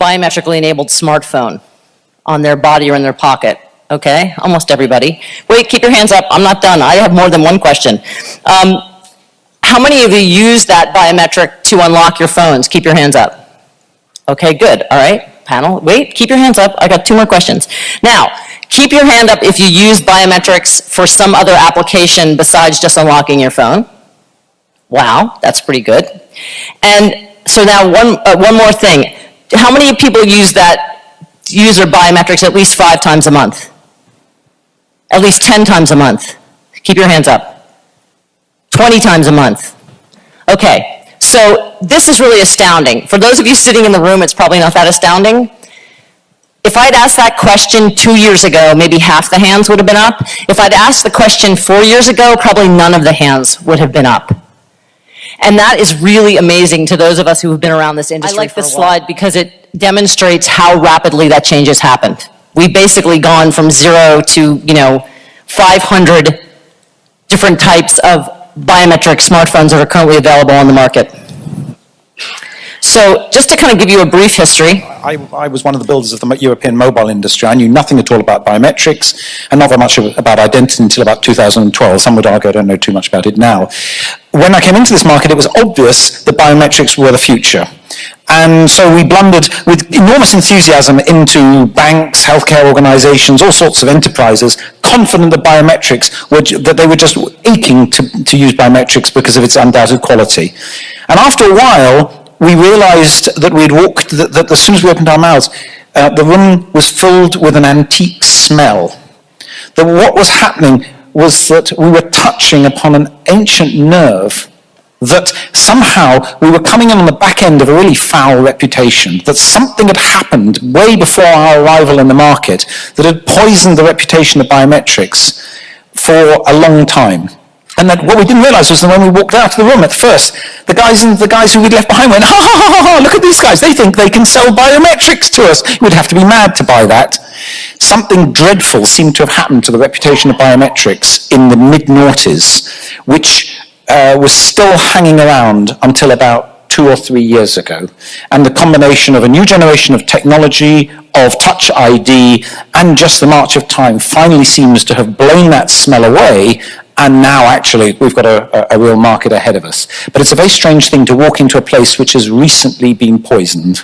biometrically enabled smartphone on their body or in their pocket? Okay, almost everybody. Wait, keep your hands up. I'm not done. I have more than one question. How many of you use that biometric to unlock your phones? Keep your hands up. Okay, good. All right, panel. Wait, keep your hands up. I got 2 more questions. Now, keep your hand up if you use biometrics for some other application besides just unlocking your phone. Wow, that's pretty good. And so now one more thing. How many people use their biometrics at least 5 times a month? At least 10 times a month? Keep your hands up. 20 times a month. Okay, so this is really astounding. For those of you sitting in the room, it's probably not that astounding. If I'd asked that question 2 years ago, maybe half the hands would have been up. If I'd asked the question 4 years ago, probably none of the hands would have been up. And that is really amazing to those of us who have been around this industry. I like this slide because it demonstrates how rapidly that change has happened. We've basically gone from 0 to, 500 different types of biometric smartphones that are currently available on the market. So just to kind of give you a brief history. I was one of the builders of the European mobile industry. I knew nothing at all about biometrics and not very much about identity until about 2012. Some would argue I don't know too much about it now. When I came into this market, it was obvious that biometrics were the future. And so we blundered with enormous enthusiasm into banks, healthcare organizations, all sorts of enterprises, confident that biometrics that they were just aching to use biometrics because of its undoubted quality. And after a while, we realized that that as soon as we opened our mouths, the room was filled with an antique smell. That what was happening was that we were touching upon an ancient nerve, that somehow we were coming in on the back end of a really foul reputation, that something had happened way before our arrival in the market that had poisoned the reputation of biometrics for a long time. And that what we didn't realize was that when we walked out of the room at first, the guys who we'd left behind went, ha, look at these guys, they think they can sell biometrics to us. We'd have to be mad to buy that. Something dreadful seemed to have happened to the reputation of biometrics in the mid-noughties, which was still hanging around until about 2 or 3 years ago. And the combination of a new generation of technology, of Touch ID, and just the march of time finally seems to have blown that smell away. And now, actually, we've got a real market ahead of us. But it's a very strange thing to walk into a place which has recently been poisoned.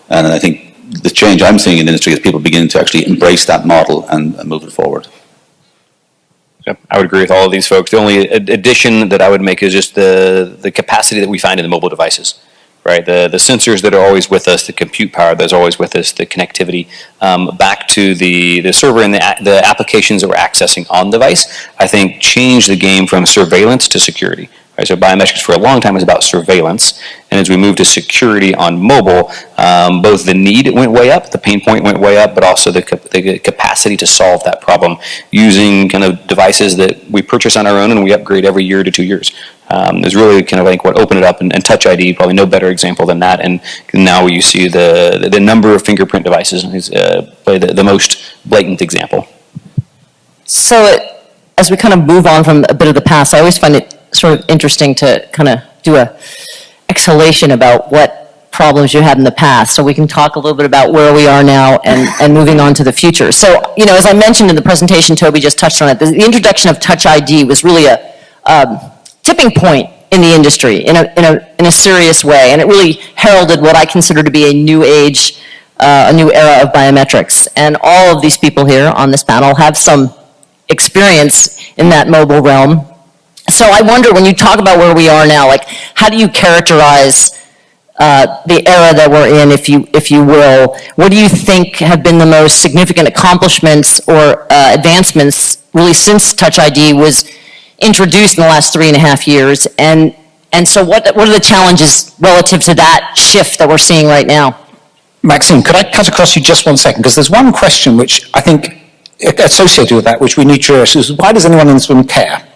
And I think the change I'm seeing in the industry is people beginning to actually embrace that model and move it forward. Yep, I would agree with all of these folks. The only addition that I would make is just the capacity that we find in the mobile devices. Right, the sensors that are always with us, the compute power that's always with us, the connectivity, back to the server and the applications that we're accessing on device, I think changed the game from surveillance to security. Right, so biometrics for a long time was about surveillance, and as we moved to security on mobile, both the need went way up, the pain point went way up, but also the capacity to solve that problem using kind of devices that we purchase on our own and we upgrade every year to 2 years. Is really kind of like what opened it up, and Touch ID, probably no better example than that. And now you see the number of fingerprint devices is the most blatant example. So as we kind of move on from a bit of the past, I always find it sort of interesting to kind of do a exhalation about what problems you had in the past, so we can talk a little bit about where we are now and moving on to the future. So, as I mentioned in the presentation, Toby just touched on it, the introduction of Touch ID was really a tipping point in the industry in a serious way, and it really heralded what I consider to be a new age, a new era of biometrics. And all of these people here on this panel have some experience in that mobile realm. So I wonder, when you talk about where we are now, like, how do you characterize the era that we're in, if you will? What do you think have been the most significant accomplishments or advancements really since Touch ID was introduced in the last 3.5 years, and so what are the challenges relative to that shift that we're seeing right now? Maxine, could I cut across you just 1 second? Because there's one question which I think associated with that, which we need to address, is why does anyone in this room care?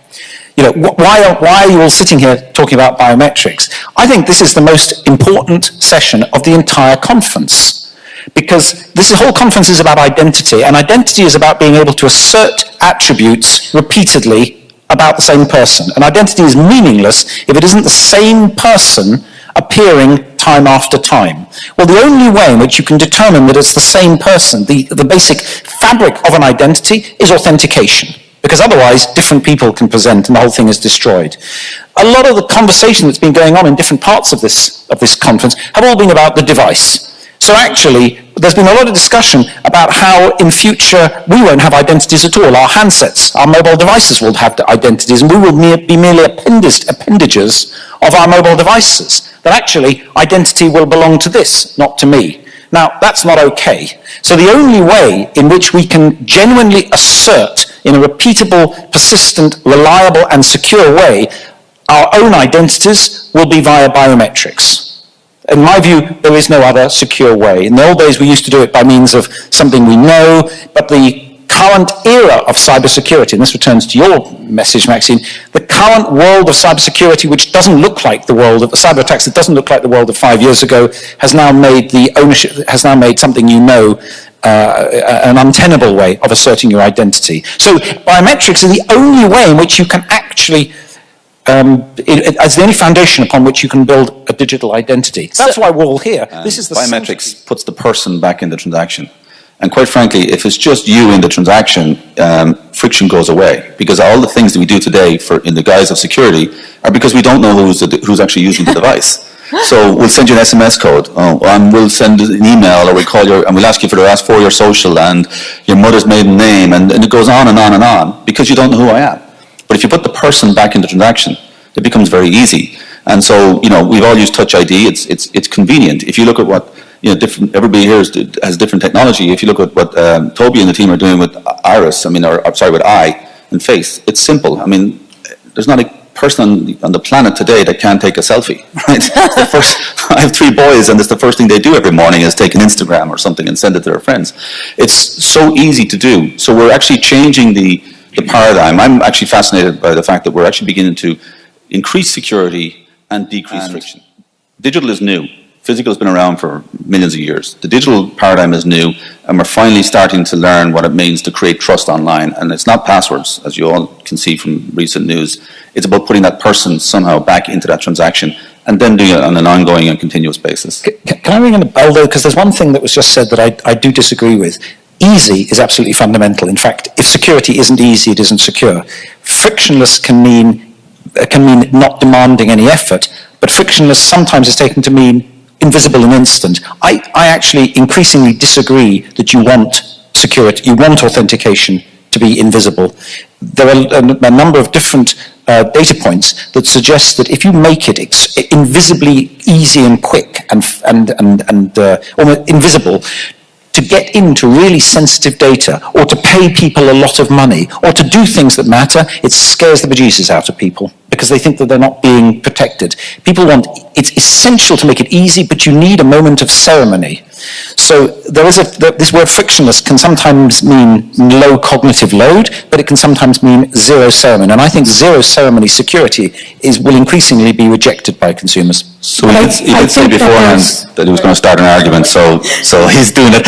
Why are you all sitting here talking about biometrics? I think this is the most important session of the entire conference, because this whole conference is about identity, and identity is about being able to assert attributes repeatedly about the same person. And identity is meaningless if it isn't the same person appearing time after time. Well, the only way in which you can determine that it's the same person, the basic fabric of an identity, is authentication. Because otherwise, different people can present and the whole thing is destroyed. A lot of the conversation that's been going on in different parts of this conference have all been about the device. So actually, there's been a lot of discussion about how in future we won't have identities at all. Our handsets, our mobile devices will have identities, and we will be merely appendages of our mobile devices. That actually, identity will belong to this, not to me. Now, that's not okay. So the only way in which we can genuinely assert in a repeatable, persistent, reliable, and secure way our own identities will be via biometrics. In my view, there is no other secure way. In the old days, we used to do it by means of something we know, but the current era of cybersecurity, and this returns to your message, Maxine, the current world of cybersecurity, which doesn't look like the world of the cyber attacks, that doesn't look like the world of 5 years ago, has now made something you know an untenable way of asserting your identity. So biometrics are the only way in which you can actually as the only foundation upon which you can build a digital identity. That's why we're all here. This is the biometrics puts the person back in the transaction. And quite frankly, if it's just you in the transaction, friction goes away. Because all the things that we do today in the guise of security are because we don't know who's actually using the device. So we'll send you an SMS code, we'll send an email, or we'll call and we'll ask you for the last 4 of your social and your mother's maiden name, and it goes on and on and on, because you don't know who I am. But if you put the person back in the transaction, it becomes very easy. And so, we've all used Touch ID. It's convenient. If you look at what, everybody here has different technology. If you look at what Toby and the team are doing with Iris, with Eye and Face, it's simple. There's not a person on the planet today that can't take a selfie, right? I have 3 boys, and it's the first thing they do every morning is take an Instagram or something and send it to their friends. It's so easy to do. So we're actually changing the paradigm. I'm actually fascinated by the fact that we're actually beginning to increase security and decrease friction. Digital is new. Physical has been around for millions of years. The digital paradigm is new, and we're finally starting to learn what it means to create trust online. And it's not passwords, as you all can see from recent news. It's about putting that person somehow back into that transaction and then doing it on an ongoing and continuous basis. Can I ring in a bell, though? Because there's one thing that was just said that I do disagree with. Easy is absolutely fundamental. In fact, if security isn't easy, it isn't secure. Frictionless can mean not demanding any effort, but frictionless sometimes is taken to mean invisible and instant. I actually increasingly disagree that you want security, you want authentication to be invisible. There are a number of different data points that suggest that if you make it invisibly easy and quick and almost invisible, to get into really sensitive data, or to pay people a lot of money, or to do things that matter, it scares the bejesus out of people because they think that they're not being protected. It's essential to make it easy, but you need a moment of ceremony. So this word frictionless can sometimes mean low cognitive load, but it can sometimes mean zero ceremony. And I think zero ceremony security will increasingly be rejected by consumers. So he did say beforehand that he was going to start an argument, so he's doing it.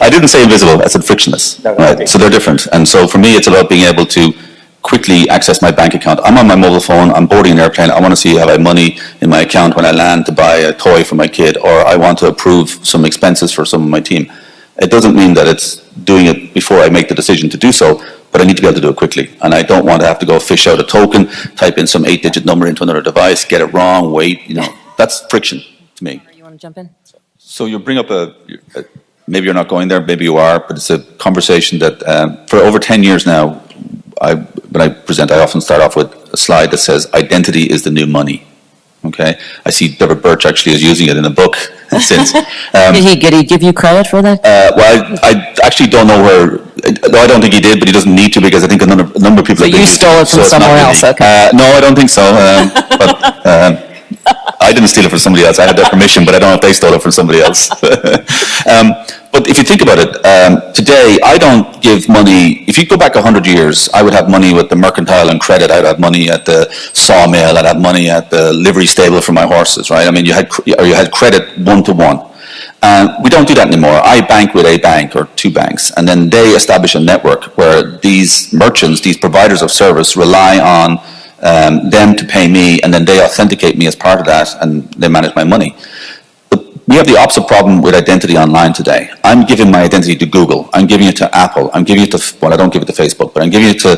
I didn't say invisible, I said frictionless. Right? So they're different. And so for me, it's about being able to quickly access my bank account. I'm on my mobile phone, I'm boarding an airplane, I want to see have I money in my account when I land to buy a toy for my kid, or I want to approve some expenses for some of my team. It doesn't mean that it's doing it before I make the decision to do so, but I need to be able to do it quickly. And I don't want to have to go fish out a token, type in some 8-digit number into another device, get it wrong, wait, that's friction to me. You want to jump in? So you bring up maybe you're not going there, maybe you are, but it's a conversation that for over 10 years now, when I present, I often start off with a slide that says, identity is the new money. Okay? I see Deborah Birch actually is using it in a book since. Did he give you credit for that? Well, I actually don't know where, no, I don't think he did, but he doesn't need to, because I think a number of people have been using it. So you stole it from somewhere else, okay. No, I don't think so. But I didn't steal it from somebody else. I had their permission, but I don't know if they stole it from somebody else. But if you think about it, today I don't give money. If you go back 100 years, I would have money with the mercantile and credit. I'd have money at the sawmill. I'd have money at the livery stable for my horses, right? You had credit one-to-one. We don't do that anymore. I bank with a bank or 2 banks, and then they establish a network where these merchants, these providers of service, rely on them to pay me, and then they authenticate me as part of that, and they manage my money. We have the opposite problem with identity online today. I'm giving my identity to Google. I'm giving it to Apple. I'm giving it to, well, I don't give it to Facebook, but I'm giving it to,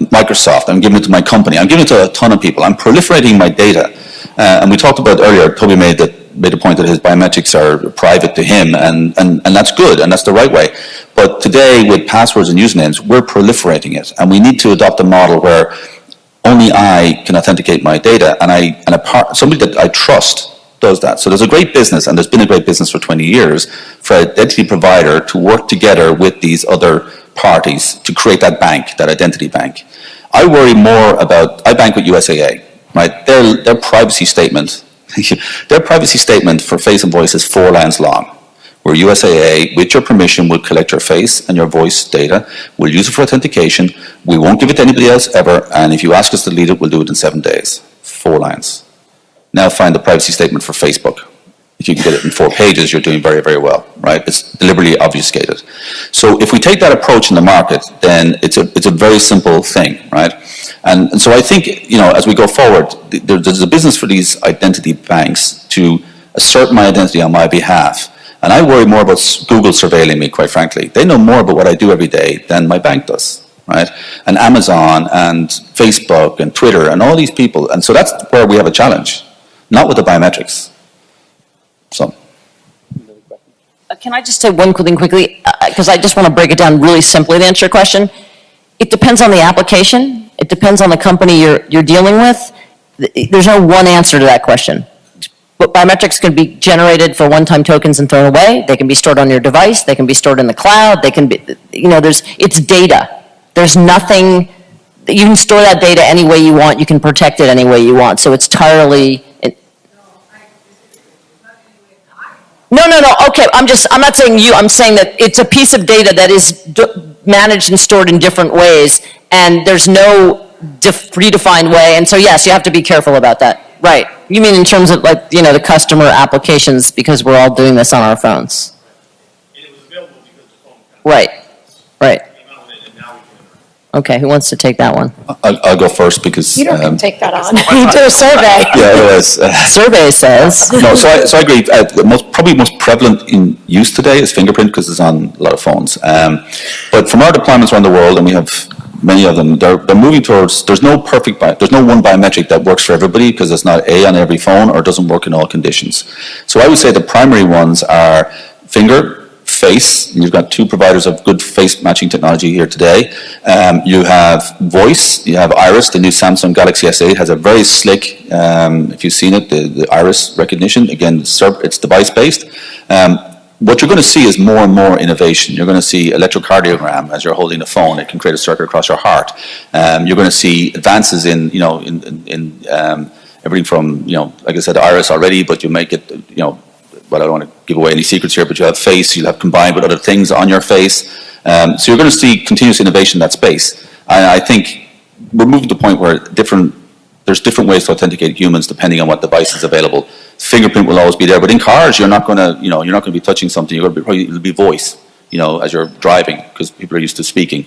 Microsoft. I'm giving it to my company. I'm giving it to a ton of people. I'm proliferating my data. And we talked about earlier, Toby made the point that his biometrics are private to him, and that's good, and that's the right way. But today, with passwords and usernames, we're proliferating it, and we need to adopt a model where only I can authenticate my data, and somebody that I trust does that. So there's a great business, and there's been a great business for 20 years, for an identity provider to work together with these other parties to create that bank, that identity bank. I worry more about, I bank with USAA, right? Their privacy statement, their privacy statement for face and voice is 4 lines long, where USAA, with your permission, will collect your face and your voice data, we'll use it for authentication, we won't give it to anybody else ever, and if you ask us to delete it, we'll do it in 7 days. 4 lines. Now find the privacy statement for Facebook. If you can get it in 4 pages, you're doing very, very well, right? It's deliberately obfuscated. So if we take that approach in the market, then it's a very simple thing, right? And so I think, as we go forward, there's a business for these identity banks to assert my identity on my behalf. And I worry more about Google surveilling me, quite frankly. They know more about what I do every day than my bank does. Right? And Amazon and Facebook and Twitter and all these people. And so that's where we have a challenge, not with the biometrics. So. Can I just say one thing quickly? Because I just want to break it down really simply to answer your question. It depends on the application. It depends on the company you're dealing with. There's no one answer to that question. But biometrics can be generated for one-time tokens and thrown away. They can be stored on your device. They can be stored in the cloud. They can be, it's data. There's nothing, you can store that data any way you want. You can protect it any way you want. So it's entirely. No. Okay, I'm not saying you. I'm saying that it's a piece of data that is managed and stored in different ways, and there's no predefined way. And so yes, you have to be careful about that. Right. You mean in terms of the customer applications, because we're all doing this on our phones. And it was available because the phone. Right. Okay, who wants to take that one? I'll go first because You don't take that on. You do a survey. Yeah, it was. Survey says. No, so I agree. The most prevalent in use today is fingerprint because it's on a lot of phones. But from our deployments around the world, and we have many of them, they're moving towards. There's no one biometric that works for everybody because it's not on every phone or doesn't work in all conditions. So I would say the primary ones are finger, face, and you've got 2 providers of good face matching technology here today. You have voice, you have iris. The new Samsung Galaxy S8 has a very slick, if you've seen it, the iris recognition. Again, it's device based. What you're going to see is more and more innovation. You're going to see electrocardiogram as you're holding the phone. It can create a circuit across your heart. You're going to see advances in everything from, like I said, iris already, but you make it, well, I don't want to give away any secrets here, but you have face, you'll have combined with other things on your face. So you're going to see continuous innovation in that space. I think we're moving to the point where there's different ways to authenticate humans depending on what device is available. Fingerprint will always be there, but in cars, you're not going to be touching something. It'll be voice, as you're driving, because people are used to speaking.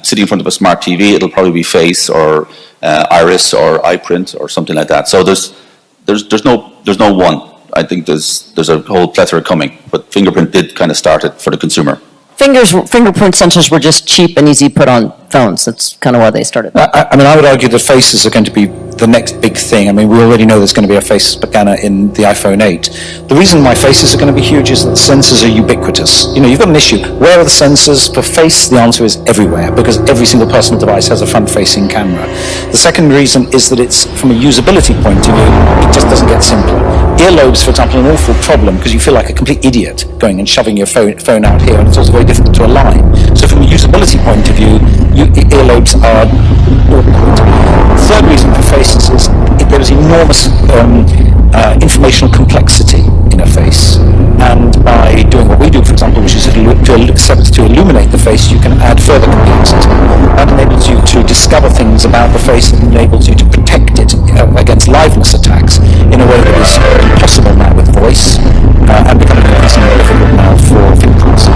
Sitting in front of a smart TV, it'll probably be face or iris or iPrint or something like that. So there's no one. I think there's a whole plethora coming, but fingerprint did kind of start it for the consumer. Fingerprint sensors were just cheap and easy to put on phones. That's kind of why they started. I would argue that faces are going to be the next big thing. We already know there's going to be a face scanner in the iPhone 8. The reason why faces are going to be huge is that sensors are ubiquitous. You've got an issue. Where are the sensors? For face, the answer is everywhere, because every single personal device has a front-facing camera. The second reason is that it's, from a usability point of view, it just doesn't get simpler. Earlobes, for example, are an awful problem because you feel like a complete idiot going and shoving your phone out here, and it's also very difficult to align. So from a usability point of view, earlobes are awkward. The third reason for faces is there is enormous informational complexity in a face. And by doing what we do, for example, which is to illuminate the face, you can add further complexity. That enables you to discover things about the face and enables you to protect it against liveness attacks in a way that is impossible now with voice and becoming increasingly difficult now for fingerprints.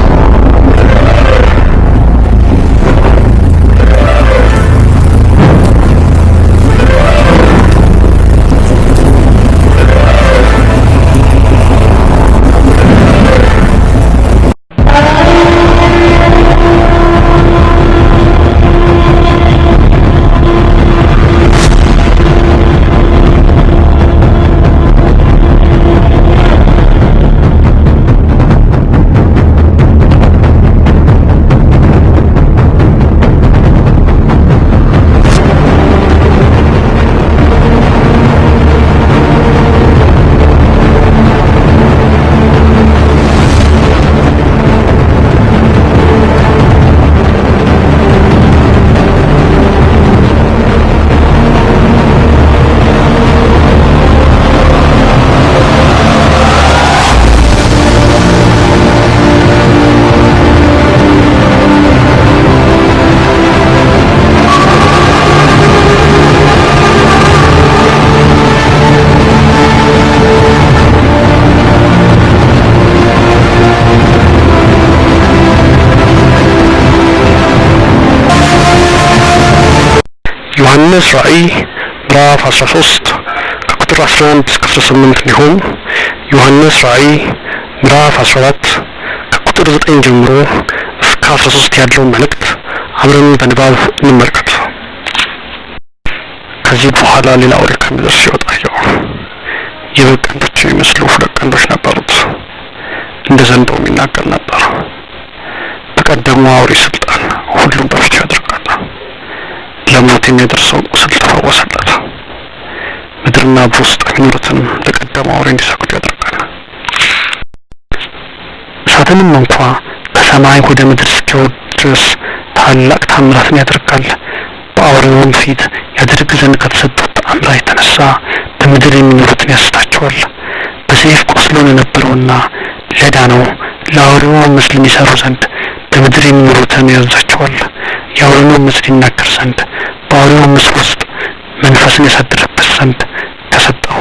የዮሐንስ ራእይ ምዕራፍ 13 ከቁጥር 11 እስከ 18 እንዲሁም ዮሐንስ ራእይ ምዕራፍ 14 ከቁጥር 9 ጀምሮ እስከ 13 ያለውን መልእክት አብረን በንባብ እንመልከት። ከዚህ በኋላ ሌላ አውሬ ከምድር ሲወጣ አየሁ። የበግ ቀንዶች የሚመስሉ ሁለት ቀንዶች ነበሩት፣ እንደ ዘንዶም ይናገር ነበር። በቀደመው አውሬ ስልጣን ሁሉም በፊቱ ያደርጋል። ለሞት የሚያደርሰውን ቁስል ተፈወሰለት። ምድርና በውስጥ የሚኖሩትን ለቀደመው አውሬ እንዲሰግዱ ያደርጋል። እሳትንም እንኳ ከሰማይ ወደ ምድር እስኪወርድ ድረስ ታላቅ ታምራትን ያደርጋል። በአውሬውም ፊት ያደርግ ዘንድ ከተሰጠው ተአምራት የተነሳ በምድር የሚኖሩትን ያስታቸዋል። በሰይፍ ቆስሎ የነበረውና ለዳነው ለአውሬው ምስል ይሰሩ ዘንድ በምድር የሚኖሩትን ያዛቸዋል። የአውሬው ምስል ይናገር ዘንድ በአውሬው ምስል ውስጥ መንፈስን ያሳድርበት ዘንድ ተሰጠው።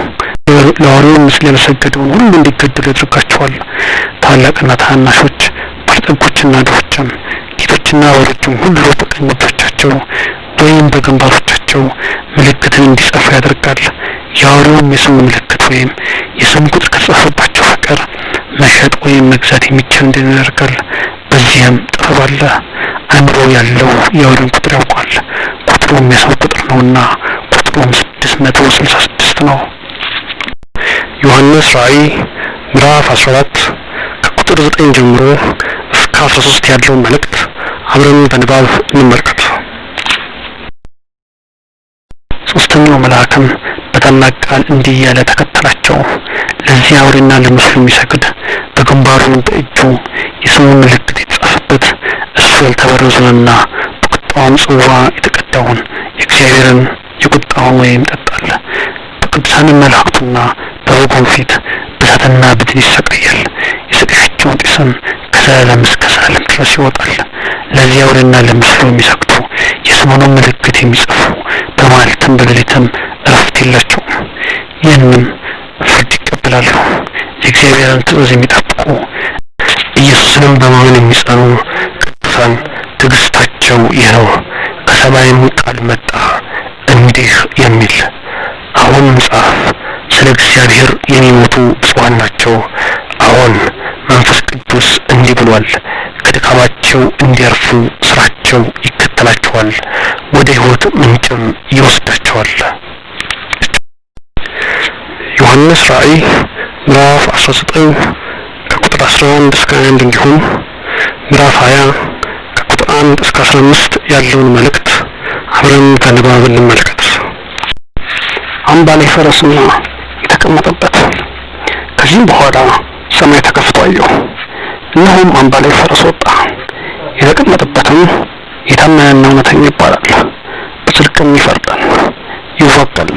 ለአውሬው ምስል ያልሰገደውን ሁሉ እንዲገደሉ ያደርጋቸዋል። ታላቅና ታናሾች፣ ባለጠጎችና ድሆችም፣ ጌቶችና ባሮችም ሁሉ በቀኝ እጆቻቸው ወይም በግንባሮቻቸው ምልክትን እንዲጽፉ ያደርጋል። የአውሬውም የስሙ ምልክት ወይም የስሙ ቁጥር ከተጻፈባቸው በቀር መሸጥ ወይም መግዛት የሚቻል እንዲሆን ያደርጋል። በዚህም ጥበብ አለ። አእምሮ ያለው የአውሬውን ቁጥር ያውቃል። ቁጥሩም የሰው ቁጥር ነውና ቁጥሩም 666 ነው። ዮሐንስ ራእይ ምዕራፍ 14 ከቁጥር 9 ጀምሮ እስከ 13 ያለውን መልእክት አብረን በንባብ እንመልከት። ሶስተኛው መልአክም በታላቅ ቃል እንዲህ እያለ ተከተላቸው። ለዚህ አውሬና ለምስሉ የሚሰግድ በግንባሩም በእጁ የስሙ ምልክት የተጻፈበት እርሱ ያልተበረዘውንና በቁጣውም ጽዋ የተቀዳውን የእግዚአብሔርን የቁጣውን ወይን ይጠጣል። በቅዱሳን መላእክቱና በበጉም ፊት በእሳትና በዲን ይሰቃያል። የስቃያቸውን ጢስም ከዘላለም እስከ ዘላለም ድረስ ይወጣል። ለዚህ አውሬና ለምስሉ የሚሰግዱ የስሙንም ምልክት የሚጽፉ በማለትም በሌሊትም እረፍት የላቸውም። ይህንም ፍርድ ይቀበላሉ። የእግዚአብሔርን ትእዛዝ የሚጠብቁ ኢየሱስንም በማመን የሚጸኑ ቅዱሳን ትዕግስታቸው ይህ ነው። ከሰማይም ቃል መጣ እንዲህ የሚል አሁን ጻፍ፣ ስለ እግዚአብሔር የሚሞቱ ብፁዓን ናቸው። አሁን መንፈስ ቅዱስ እንዲህ ብሏል፣ ከድካማቸው እንዲያርፉ ስራቸው ይከተላቸዋል፣ ወደ ሕይወት ምንጭም ይወስዳቸዋል። ዮሐንስ ራእይ ምዕራፍ 19 ከቁጥር 11 እስከ 1 እንዲሁም ምዕራፍ 20 ከቁጥር 1 እስከ 15 ያለውን መልእክት አብረን በንባብ እንመልከት። አምባ ላይ ፈረስና የተቀመጠበት። ከዚህም በኋላ ሰማይ ተከፍቶ አየሁ። እነሆም አምባ ላይ ፈረስ ወጣ። የተቀመጠበትም የታመነና እውነተኛ ይባላል፣ በጽድቅም ይፈርዳል ይዋጋል።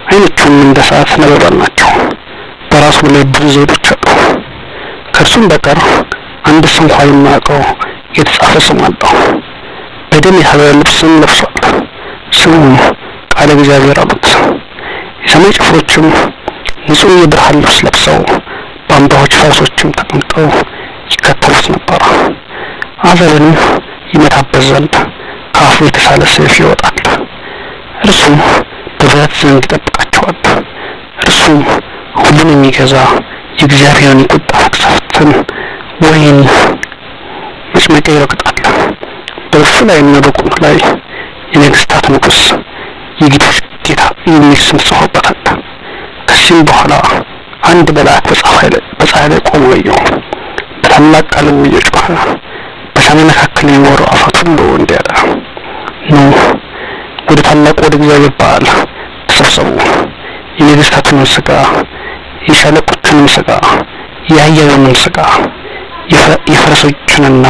ዓይኖቹም እንደ እሳት ነበልባል ናቸው። በራሱ ላይ ብዙ ዘውዶች አሉ። ከእርሱም በቀር አንድስ እንኳ የማያውቀው የተጻፈ ስም አለው። በደም የታጠበ ልብስም ለብሷል። ስሙም ቃለ እግዚአብሔር አሉት። የሰማይ ጭፍሮችም ንጹሕ የብርሃን ልብስ ለብሰው በአምባዎች ፈረሶችም ተቀምጠው ይከተሉት ነበር። አሕዛብንም ይመታበት ዘንድ ከአፉ የተሳለ ሰይፍ ይወጣል። እርሱም በብረት ዘንግ ይጠብቃቸዋል። እርሱም ሁሉን የሚገዛ የእግዚአብሔርን የቁጣ መቅሰፍትን ወይን መጭመቂያ ይረግጣል። በእርሱ ላይና በቁሙ ላይ የነገሥታት ንጉሥ የጌቶች ጌታ የሚል ስም ተጽፎበታል። ከዚህም በኋላ አንድ መልአክ በፀሐይ ላይ ቆሞ አየሁ። በታላቅ ቃልም እየጮኸ በሰማይ መካከል የሚወራው አፋት ሁሉ እንዲህ አለ፣ ኑ ወደ ታላቁ ወደ እግዚአብሔር በዓል ተሰብሰቡ። የነገሥታቱንም ሥጋ፣ የሻለቆቹንም ሥጋ፣ የኃያላኑንም ሥጋ፣ የፈረሶችንና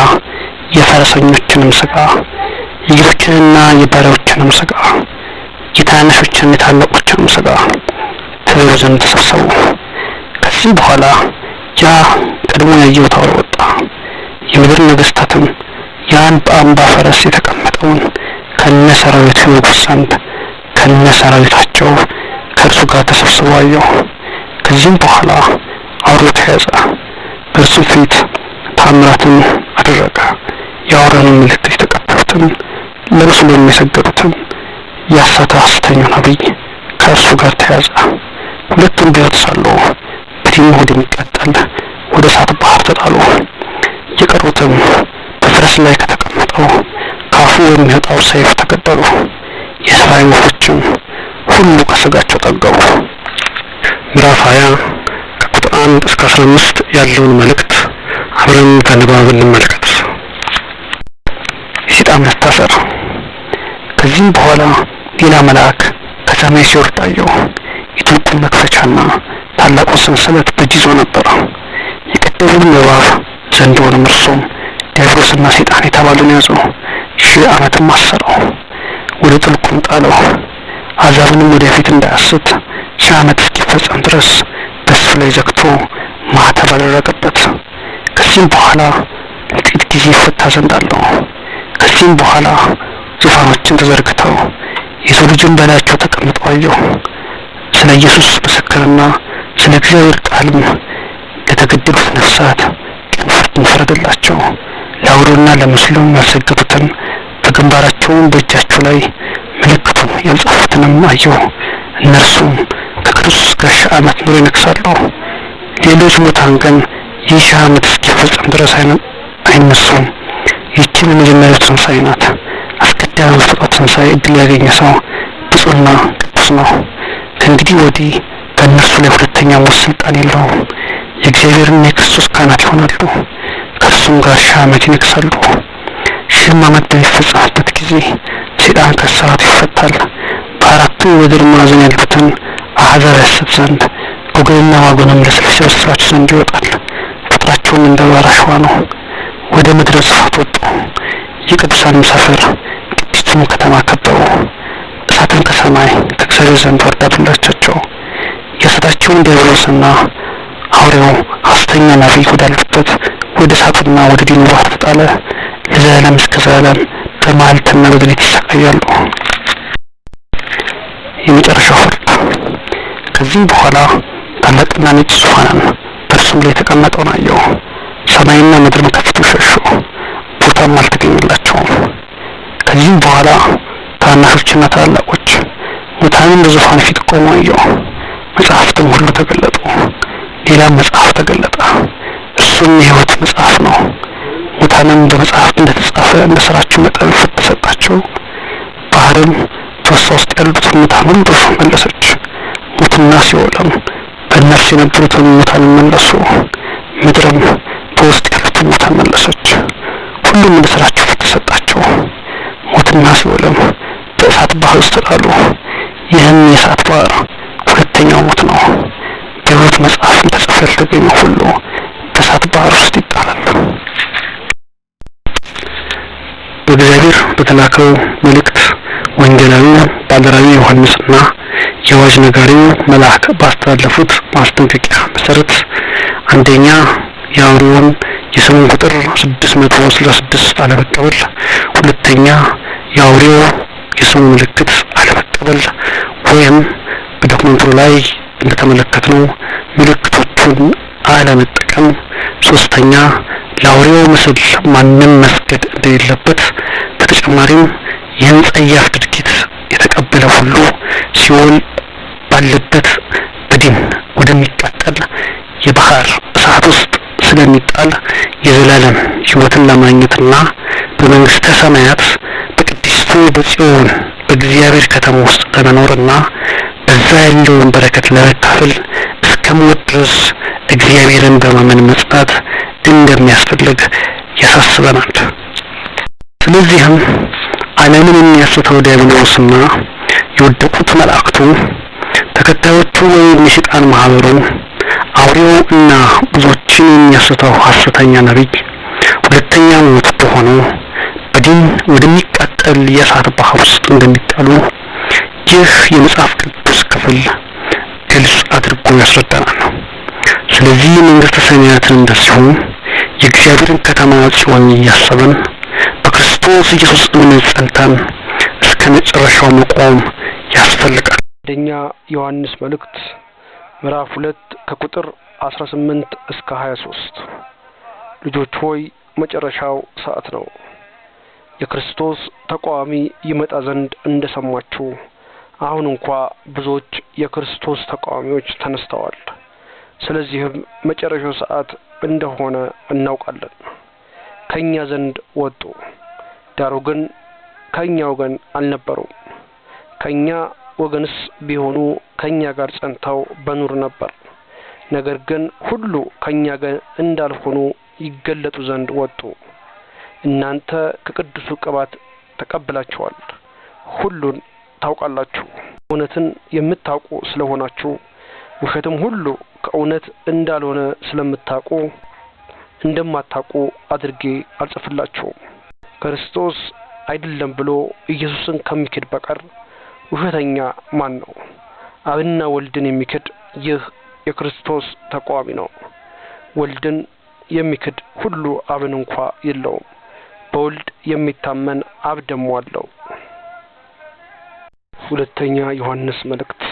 የፈረሰኞችንም ሥጋ፣ የጌቶችንና የባሪያዎችንም ሥጋ፣ የታናሾችንና የታላቆችንም ሥጋ ትበሉ ዘንድ ተሰብሰቡ። ከዚህ በኋላ ያ ቀድሞ ያየሁት አውሬ ወጣ። የምድር ነገሥታትም ያን በአምባ ፈረስ የተቀመጠውን ከነ ሰራዊቱ ይወጉት ዘንድ ከነ ሰራዊታቸው ከእርሱ ጋር ተሰብስበው አየሁ። ከዚህም በኋላ አውሬው ተያዘ፣ በእርሱ ፊት ታምራትን አደረገ። የአውሬውን ምልክት የተቀበሉትን ለምስሉ የሚሰገዱትን ያሳተ ሐሰተኛው ነብይ ከእርሱ ጋር ተያዘ። ሁለቱም በሕይወት ሳሉ በዲን ወደሚቃጠል ወደ እሳት ባህር ተጣሉ። የቀሩትም በፈረስ ላይ ከተቀመጠው ካፉ የሚወጣው ሰይፍ ተገደሉ። የሰማይ ወፎችም ሁሉ ከስጋቸው ጠገቡ። ምዕራፍ 20 ከቁጥር 1 እስከ 15 ያለውን መልእክት አብረን በንባብ እንመልከት። የሰይጣን መታሰር። ከዚህም በኋላ ሌላ መልአክ ከሰማይ ሲወርድ አየሁ። የጥልቁን መክፈቻና ታላቁን ሰንሰለት በእጁ ይዞ ነበር። የቀደመውን እባብ ዘንዶውንም እርሱም ዲያብሎስና ሰይጣን የተባለውን ያዘው፣ 1000 ዓመትም አሰረው፣ ወደ ጥልቁም ጣለው። አሕዛብንም ወደፊት እንዳያስት 1000 ዓመት እስኪፈጸም ድረስ በእሱ ላይ ዘግቶ ማኅተም አደረገበት። ከዚህም በኋላ ለጥቂት ጊዜ ይፈታ ዘንድ አለው። ከዚህም በኋላ ዙፋኖችን ተዘርግተው የሰው ልጅን በላያቸው ተቀምጠው አየሁ። ስለ ኢየሱስ ምስክርና ስለ እግዚአብሔር ቃልም ለተገደሉት ነፍሳት ቅን ፍርድን ፈረደላቸው። ለአውሬውና ለምስሉም ያልሰገዱትን በግንባራቸውም በእጃቸው ላይ ምልክቱን ያልጻፉትንም አየሁ። እነርሱም ከክርስቶስ ጋር 1000 ዓመት ኑረው ይነግሣሉ። ሌሎች ሙታን ግን ይህ 1000 ዓመት እስኪፈጸም ድረስ አይነሱም። ይህችን የመጀመሪያው ትንሣኤ ናት። አስቀዳሚ ፍጥረት ትንሣኤ ዕድል ያገኘ ሰው ብፁዕና ቅዱስ ነው። ከእንግዲህ ወዲህ በእነርሱ ላይ ሁለተኛ ሞት ስልጣን የለውም። የእግዚአብሔርና የክርስቶስ ካህናት ይሆናሉ፣ ከእርሱም ጋር 1000 ዓመት ይነግሣሉ። 1000 ዓመት በሚፈጸምበት ጊዜ ሰይጣን ከእስራቱ ይፈታል። በአራቱ የምድር ማዕዘን ያሉትን አሕዛብ ያስት ዘንድ ጎግንና ማጎንም ለሰልፍ ይሰበስባቸው ዘንድ ይወጣል። ቁጥራቸውም እንደ ባህር አሸዋ ነው። ወደ ምድረ ስፋት ወጡ። የቅዱሳን ሰፈር ቅድስቱን ከተማ ከበቡ። እሳትን ከሰማይ ከእግዚአብሔር ዘንድ ወረደላቸው። የሐሰታቸውን ዲያብሎስና አውሬው ሐሰተኛ ነቢይ ወዳሉበት ወደ እሳትና ወደ ዲኑ ባህር ተጣለ። ለዘላለም እስከ ዘላለም በመዓልትና በሌሊት ይሰቃያሉ። የመጨረሻው ፍርድ። ከዚህም በኋላ ታላቅና ነጭ ዙፋንን በእርሱም ላይ የተቀመጠውን አየሁ። ሰማይና ምድርም ከፊቱ ሸሹ፣ ቦታም አልተገኘላቸውም። ከዚህም በኋላ ታናሾችና ታላላቆች ሙታንም በዙፋኑ ፊት ቆመው አየሁ። መጽሐፍትም ሁሉ ተገለጡ። ሌላም መጽሐፍ ተገለጠ፣ እርሱም የሕይወት መጽሐፍ ነው። ሙታንም በመጽሐፍት እንደተጻፈ እንደ ሥራቸው መጠን ፍርድ ተሰጣቸው። ባህርም በእርሷ ውስጥ ያሉትን ሙታን ሁሉ መለሰች። ሞትና ሲኦልም በእነርሱ የነበሩትን ሙታን መለሱ። ምድርም በውስጥ ያሉትን ሙታን መለሰች። ሁሉም እንደ ሥራቸው ፍርድ ተሰጣቸው። ሞትና ሲኦልም በእሳት ባህር ውስጥ ተጣሉ። ይህም የእሳት ባህር ሁለተኛው ሞት ነው። በሕይወት መጽሐፍ ተጽፎ ያልተገኘው ሁሉ በእሳት ባህር ውስጥ ይጣላል። በእግዚአብሔር በተላከው መልእክት ወንጌላዊው ባለራዕዩ ዮሐንስና የአዋጅ ነጋሪው መልአክ ባስተላለፉት ማስጠንቀቂያ መሰረት አንደኛ የአውሬውን የስሙን ቁጥር 666 አለመቀበል፣ ሁለተኛ የአውሬው የስሙ ምልክት አለመቀበል ወይም በዶክመንቱ ላይ እንደተመለከትነው ምልክቶቹን አለመጠቀም፣ ሶስተኛ ለአውሬው ምስል ማንም መስገድ እንደሌለበት፣ በተጨማሪም ይህን ጸያፍ ድርጊት የተቀበለ ሁሉ ሲኦል ባለበት በዲን ወደሚቃጠል የባህር እሳት ውስጥ ስለሚጣል የዘላለም ሕይወትን ለማግኘትና በመንግስተ ሰማያት በቅድስቱ በጽዮን በእግዚአብሔር ከተማ ውስጥ ለመኖርና በዛ ያለውን በረከት ለመካፈል እስከ ሞት ድረስ እግዚአብሔርን በማመን መጽናት እንደሚያስፈልግ ያሳስበናል። ስለዚህም ዓለምን የሚያስተው ዲያብሎስና የወደቁት መላእክቱ ተከታዮቹ ወይም የሰይጣን ማህበሩ አውሬው እና ብዙዎችን የሚያስተው ሐሰተኛ ነቢይ ሁለተኛ ሞት በሆነው በዲን ወደሚቃጠል የእሳት ባህር ውስጥ እንደሚጣሉ ይህ የመጽሐፍ ቅዱስ ክፍል ግልጽ አድርጎ ያስረዳናል። ስለዚህ መንግስተ ሰማያትን እንደዚሁ የእግዚአብሔርን ከተማ ጽዮን እያሰብን በክርስቶስ ኢየሱስ እምነት ጸንተን እስከ መጨረሻው መቆም ያስፈልጋል። አንደኛ ዮሐንስ መልእክት ምዕራፍ 2 ከቁጥር 18 እስከ 23 ልጆች ሆይ መጨረሻው ሰዓት ነው። የክርስቶስ ተቃዋሚ ይመጣ ዘንድ እንደሰማችሁ አሁን እንኳን ብዙዎች የክርስቶስ ተቃዋሚዎች ተነስተዋል። ስለዚህም መጨረሻው ሰዓት እንደሆነ እናውቃለን። ከኛ ዘንድ ወጡ፣ ዳሩ ግን ከኛ ወገን አልነበሩም። ከኛ ወገንስ ቢሆኑ ከኛ ጋር ጸንተው በኑር ነበር። ነገር ግን ሁሉ ከኛ ጋር እንዳልሆኑ ይገለጡ ዘንድ ወጡ። እናንተ ከቅዱሱ ቅባት ተቀብላችኋል፣ ሁሉን ታውቃላችሁ። እውነትን የምታውቁ ስለሆናችሁ ውሸትም ሁሉ ከእውነት እንዳልሆነ ስለምታውቁ እንደማታውቁ አድርጌ አልጽፍላችሁም። ክርስቶስ አይደለም ብሎ ኢየሱስን ከሚክድ በቀር ውሸተኛ ማን ነው? አብና ወልድን የሚክድ ይህ የክርስቶስ ተቃዋሚ ነው። ወልድን የሚክድ ሁሉ አብን እንኳ የለውም። በወልድ የሚታመን አብ ደግሞ አለው። ሁለተኛ ዮሐንስ መልእክት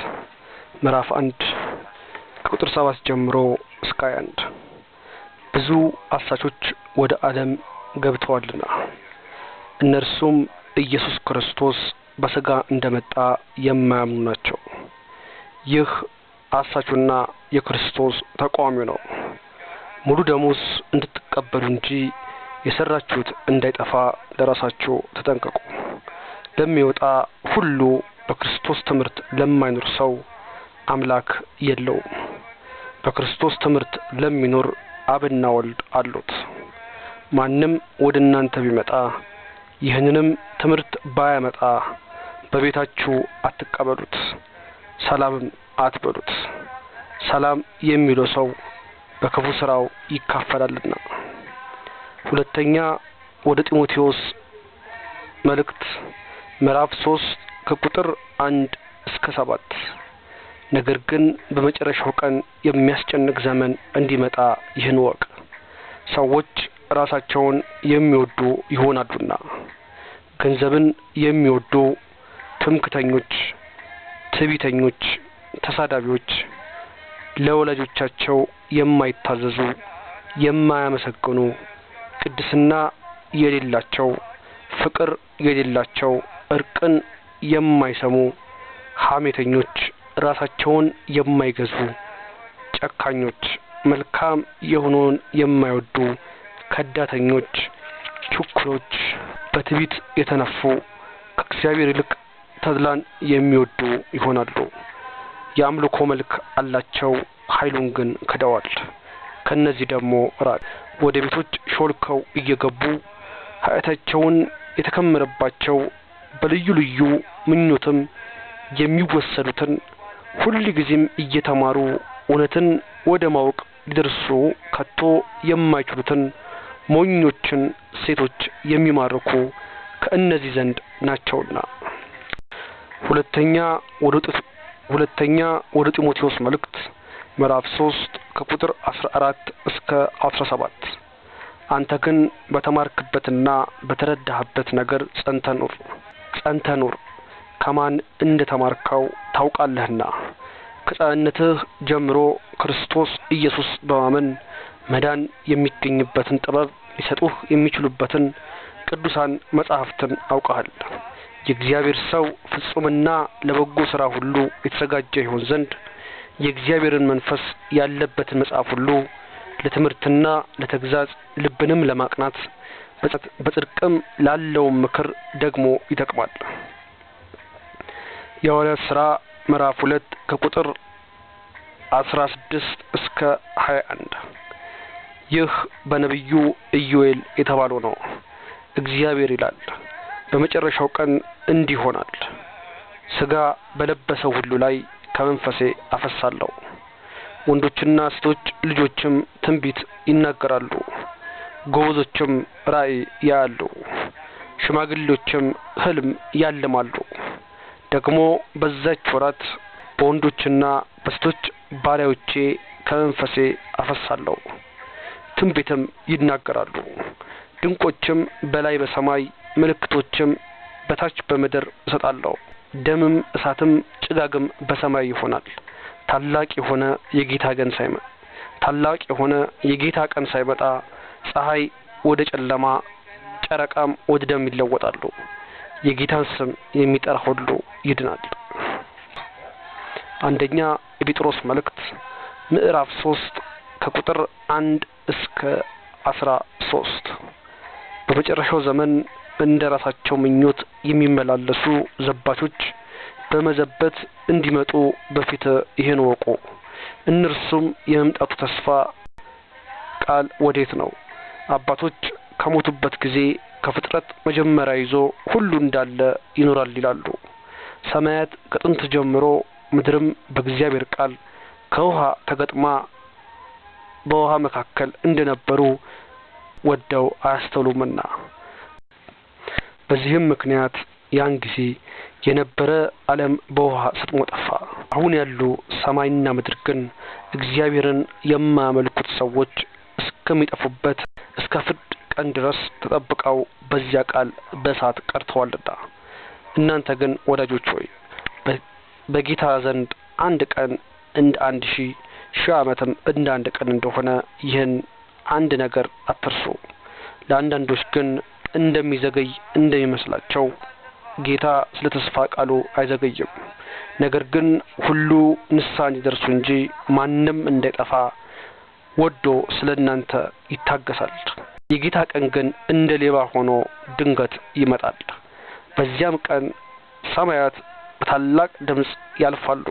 ምዕራፍ 1 ቁጥር 7 ጀምሮ እስከ 21 ብዙ አሳቾች ወደ ዓለም ገብተዋልና እነርሱም ኢየሱስ ክርስቶስ በሥጋ እንደመጣ የማያምኑ ናቸው። ይህ አሳቹና የክርስቶስ ተቃዋሚ ነው። ሙሉ ደሞዝ እንድትቀበሉ እንጂ የሰራችሁት እንዳይጠፋ ለራሳችሁ ተጠንቀቁ። ለሚወጣ ሁሉ በክርስቶስ ትምህርት ለማይኖር ሰው አምላክ የለውም። በክርስቶስ ትምህርት ለሚኖር አብና ወልድ አሉት። ማንም ወደ እናንተ ቢመጣ ይህንንም ትምህርት ባያመጣ በቤታችሁ አትቀበሉት፣ ሰላምም አትበሉት። ሰላም የሚለው ሰው በክፉ ስራው ይካፈላልና። ሁለተኛ ወደ ጢሞቴዎስ መልእክት ምዕራፍ 3 ከቁጥር 1 እስከ 7 ነገር ግን በመጨረሻው ቀን የሚያስጨንቅ ዘመን እንዲመጣ ይህን ወቅ ሰዎች ራሳቸውን የሚወዱ ይሆናሉና፣ ገንዘብን የሚወዱ፣ ትምክተኞች፣ ትዕቢተኞች፣ ተሳዳቢዎች፣ ለወላጆቻቸው የማይታዘዙ፣ የማያመሰግኑ፣ ቅድስና የሌላቸው፣ ፍቅር የሌላቸው፣ እርቅን የማይሰሙ፣ ሐሜተኞች፣ ራሳቸውን የማይገዙ፣ ጨካኞች፣ መልካም የሆነውን የማይወዱ፣ ከዳተኞች፣ ችኩሎች፣ በትዕቢት የተነፉ፣ ከእግዚአብሔር ይልቅ ተድላን የሚወዱ ይሆናሉ። የአምልኮ መልክ አላቸው፣ ኃይሉን ግን ክደዋል። ከነዚህ ደግሞ ራቅ። ወደ ቤቶች ሾልከው እየገቡ ኃጢአታቸውን የተከመረባቸው በልዩ ልዩ ምኞትም የሚወሰዱትን ሁልጊዜም እየተማሩ እውነትን ወደ ማወቅ ሊደርሱ ከቶ የማይችሉትን ሞኞችን ሴቶች የሚማርኩ ከእነዚህ ዘንድ ናቸውና። ሁለተኛ ወደ ጢሞቴዎስ መልእክት ምዕራፍ 3 ከቁጥር 14 እስከ 17 አንተ ግን በተማርክበትና በተረዳህበት ነገር ጸንተህ ኑር። ከማን እንደተማርከው ታውቃለህና ከሕፃንነትህ ጀምሮ ክርስቶስ ኢየሱስ በማመን መዳን የሚገኝበትን ጥበብ ሊሰጡህ የሚችሉበትን ቅዱሳን መጽሐፍትን አውቀሃል። የእግዚአብሔር ሰው ፍጹምና ለበጎ ሥራ ሁሉ የተዘጋጀ ይሆን ዘንድ የእግዚአብሔርን መንፈስ ያለበትን መጽሐፍ ሁሉ ለትምህርትና ለተግዛጽ ልብንም ለማቅናት በጽድቅም ላለው ምክር ደግሞ ይጠቅማል። የሐዋርያት ሥራ ምዕራፍ 2 ከቁጥር 16 እስከ 21 ይህ በነቢዩ ኢዮኤል የተባለው ነው። እግዚአብሔር ይላል፣ በመጨረሻው ቀን እንዲህ ይሆናል፣ ሥጋ በለበሰው ሁሉ ላይ ከመንፈሴ አፈሳለሁ። ወንዶችና ሴቶች ልጆችም ትንቢት ይናገራሉ፣ ጎበዞችም ራእይ ያያሉ፣ ሽማግሌዎችም ሕልም ያልማሉ። ደግሞ በዛች ወራት በወንዶችና በሴቶች ባሪያዎቼ ከመንፈሴ አፈሳለሁ፣ ትንቢትም ይናገራሉ። ድንቆችም በላይ በሰማይ ምልክቶችም በታች በምድር እሰጣለሁ። ደምም እሳትም ጭጋግም በሰማይ ይሆናል። ታላቅ የሆነ የጌታ ቀን ሳይመጣ ፀሐይ ወደ ጨለማ ጨረቃም ወደ ደም ይለወጣሉ። የጌታን ስም የሚጠራ ሁሉ ይድናል። አንደኛ የጴጥሮስ መልእክት ምዕራፍ 3 ከቁጥር 1 እስከ 13 በመጨረሻው ዘመን እንደራሳቸው ምኞት የሚመላለሱ ዘባቾች በመዘበት እንዲመጡ በፊት ይሄን ወቁ። እነርሱም የመምጣቱ ተስፋ ቃል ወዴት ነው? አባቶች ከሞቱበት ጊዜ ከፍጥረት መጀመሪያ ይዞ ሁሉ እንዳለ ይኖራል ይላሉ። ሰማያት ከጥንት ጀምሮ ምድርም በእግዚአብሔር ቃል ከውሃ ተገጥማ በውሃ መካከል እንደነበሩ ወደው አያስተውሉምና በዚህም ምክንያት ያን ጊዜ የነበረ ዓለም በውሃ ሰጥሞ ጠፋ። አሁን ያሉ ሰማይና ምድር ግን እግዚአብሔርን የማያመልኩት ሰዎች እስከሚጠፉበት እስከ ፍርድ ቀን ድረስ ተጠብቀው በዚያ ቃል በእሳት ቀርተዋልና እናንተ ግን ወዳጆች ሆይ በጌታ ዘንድ አንድ ቀን እንደ 1000 ሺህ ዓመትም እንደ አንድ ቀን እንደሆነ ይህን አንድ ነገር አትርሱ። ለአንዳንዶች ግን እንደሚዘገይ እንደሚመስላቸው ጌታ ስለ ተስፋ ቃሉ አይዘገይም። ነገር ግን ሁሉ ንስሐ እንዲደርሱ እንጂ ማንም እንዳይጠፋ ወዶ ስለእናንተ ይታገሳል። የጌታ ቀን ግን እንደ ሌባ ሆኖ ድንገት ይመጣል። በዚያም ቀን ሰማያት በታላቅ ድምጽ ያልፋሉ፣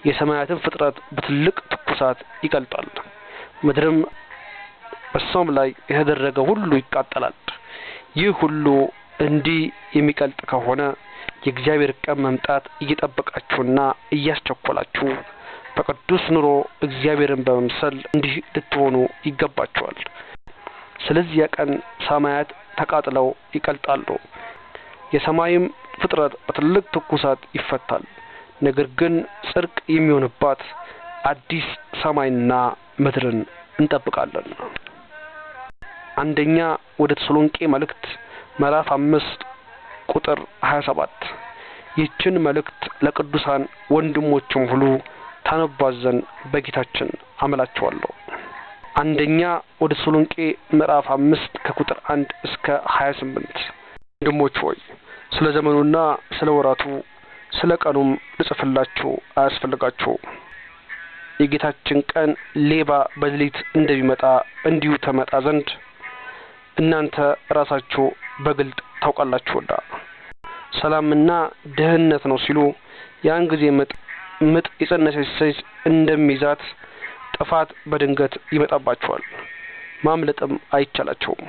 የሰማያትን ፍጥረት በትልቅ ትኩሳት ይቀልጣል፣ ምድርም በሷም ላይ የተደረገ ሁሉ ይቃጠላል። ይህ ሁሉ እንዲህ የሚቀልጥ ከሆነ የእግዚአብሔር ቀን መምጣት እየጠበቃችሁና እያስቸኮላችሁ በቅዱስ ኑሮ እግዚአብሔርን በመምሰል እንዲህ ልትሆኑ ይገባችኋል። ስለዚህ ቀን ሰማያት ተቃጥለው ይቀልጣሉ፣ የሰማይም ፍጥረት በትልቅ ትኩሳት ይፈታል። ነገር ግን ጽድቅ የሚሆንባት አዲስ ሰማይና ምድርን እንጠብቃለን። አንደኛ ወደ ተሰሎንቄ መልእክት ምዕራፍ 5 ቁጥር 27 ይህችን መልእክት ለቅዱሳን ወንድሞችም ሁሉ ታነቧት ዘንድ በጌታችን አምላችኋለሁ። አንደኛ ወደ ተሰሎንቄ ምዕራፍ 5 ከቁጥር 1 እስከ 28 ወንድሞች ሆይ ስለ ዘመኑና ስለ ወራቱ ስለ ቀኑም ልጽፍላችሁ አያስፈልጋችሁ። የጌታችን ቀን ሌባ በሌሊት እንደሚመጣ እንዲሁ ተመጣ ዘንድ እናንተ ራሳችሁ በግልጥ ታውቃላችሁና። ሰላምና ደህንነት ነው ሲሉ ያን ጊዜ ምጥ የጸነሰች ሴት እንደሚይዛት ጥፋት በድንገት ይመጣባቸዋል፣ ማምለጥም አይቻላቸውም።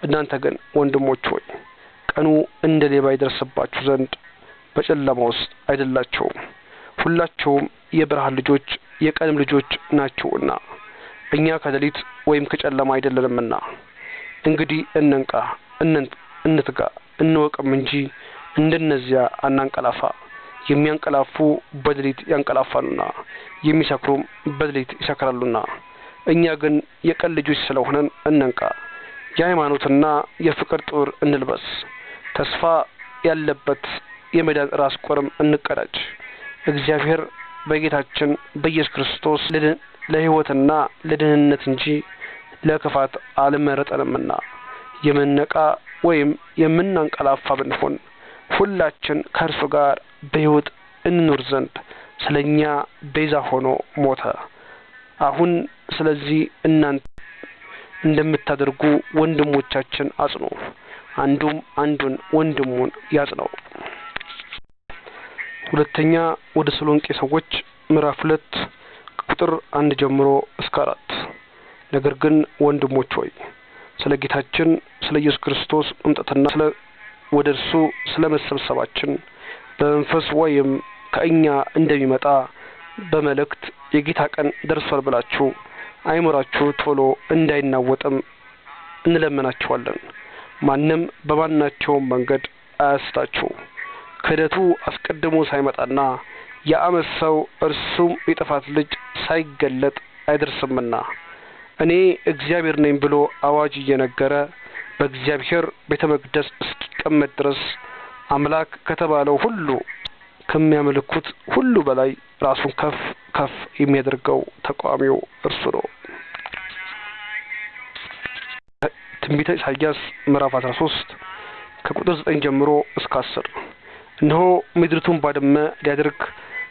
እናንተ ግን ወንድሞች ሆይ ቀኑ እንደ ሌባ ይደርስባችሁ ዘንድ በጨለማ ውስጥ አይደላችሁም። ሁላችሁም የብርሃን ልጆች የቀንም ልጆች ናችሁና እኛ ከሌሊት ወይም ከጨለማ አይደለንምና። እንግዲህ እንንቃ፣ እንትጋ፣ እንወቅም እንጂ እንደነዚያ አናንቀላፋ። የሚያንቀላፉ በሌሊት ያንቀላፋሉና የሚሰክሩም በሌሊት ይሰክራሉና። እኛ ግን የቀን ልጆች ስለሆነን እንንቃ፣ የሃይማኖትና የፍቅር ጦር እንልበስ፣ ተስፋ ያለበት የመዳን ራስ ቁርም እንቀዳጅ። እግዚአብሔር በጌታችን በኢየሱስ ክርስቶስ ለሕይወትና ለደህንነት እንጂ ለክፋት አልመረጠንምና የምንነቃ ወይም የምናንቀላፋ ብንሆን ሁላችን ከእርሱ ጋር በሕይወት እንኖር ዘንድ ስለኛ ቤዛ ሆኖ ሞተ። አሁን ስለዚህ እናንተ እንደምታደርጉ ወንድሞቻችን አጽኑ፣ አንዱም አንዱን ወንድሙን ያጽነው። ሁለተኛ ወደ ተሰሎንቄ ሰዎች ምዕራፍ 2 ቁጥር 1 ጀምሮ እስከ 4 ነገር ግን ወንድሞች ሆይ ስለ ጌታችን ስለ ኢየሱስ ክርስቶስ መምጣትና ስለ ወደ እርሱ ስለ መሰብሰባችን በመንፈስ ወይም ከእኛ እንደሚመጣ በመልእክት የጌታ ቀን ደርሷል ብላችሁ አይምራችሁ ቶሎ እንዳይናወጥም እንለምናችኋለን። ማንም በማናቸውም መንገድ አያስታችሁ። ክህደቱ አስቀድሞ ሳይመጣና የዓመፅ ሰው እርሱም የጥፋት ልጅ ሳይገለጥ አይደርስምና እኔ እግዚአብሔር ነኝ ብሎ አዋጅ እየነገረ በእግዚአብሔር ቤተ መቅደስ እስኪቀመጥ ድረስ አምላክ ከተባለው ሁሉ ከሚያመልኩት ሁሉ በላይ ራሱን ከፍ ከፍ የሚያደርገው ተቃዋሚው እርሱ ነው። ትንቢተ ኢሳይያስ ምዕራፍ 13 ከቁጥር 9 ጀምሮ እስከ 10 እነሆ ምድሪቱን ባድመ ሊያደርግ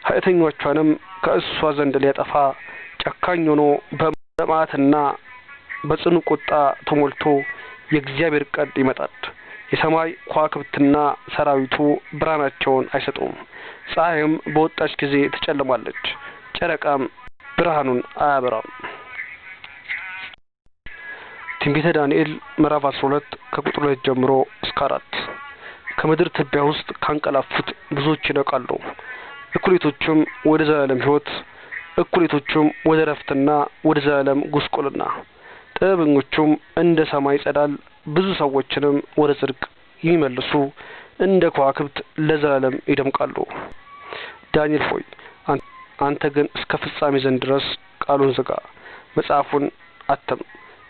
ኃጢአተኞቿንም ከእሷ ዘንድ ሊያጠፋ ጨካኝ ሆኖ በመዓትና በጽኑ ቁጣ ተሞልቶ የእግዚአብሔር ቀን ይመጣል። የሰማይ ከዋክብትና ሰራዊቱ ብርሃናቸውን አይሰጡም። ፀሐይም በወጣች ጊዜ ትጨልማለች፣ ጨረቃም ብርሃኑን አያበራም። ትንቢተ ዳንኤል ምዕራፍ 12 ከቁጥር 2 ጀምሮ እስከ 4 ከምድር ትቢያ ውስጥ ካንቀላፉት ብዙዎች ይነቃሉ። እኩሌቶቹም ወደ ዘላለም ሕይወት፣ እኩሌቶቹም ወደ ረፍትና ወደ ዘላለም ጉስቁልና፣ ጥበበኞቹም እንደ ሰማይ ጸዳል፣ ብዙ ሰዎችንም ወደ ጽድቅ የሚመልሱ እንደ ከዋክብት ለዘላለም ይደምቃሉ። ዳንኤል ሆይ አንተ ግን እስከ ፍጻሜ ዘንድ ድረስ ቃሉን ዝጋ፣ መጽሐፉን አትም።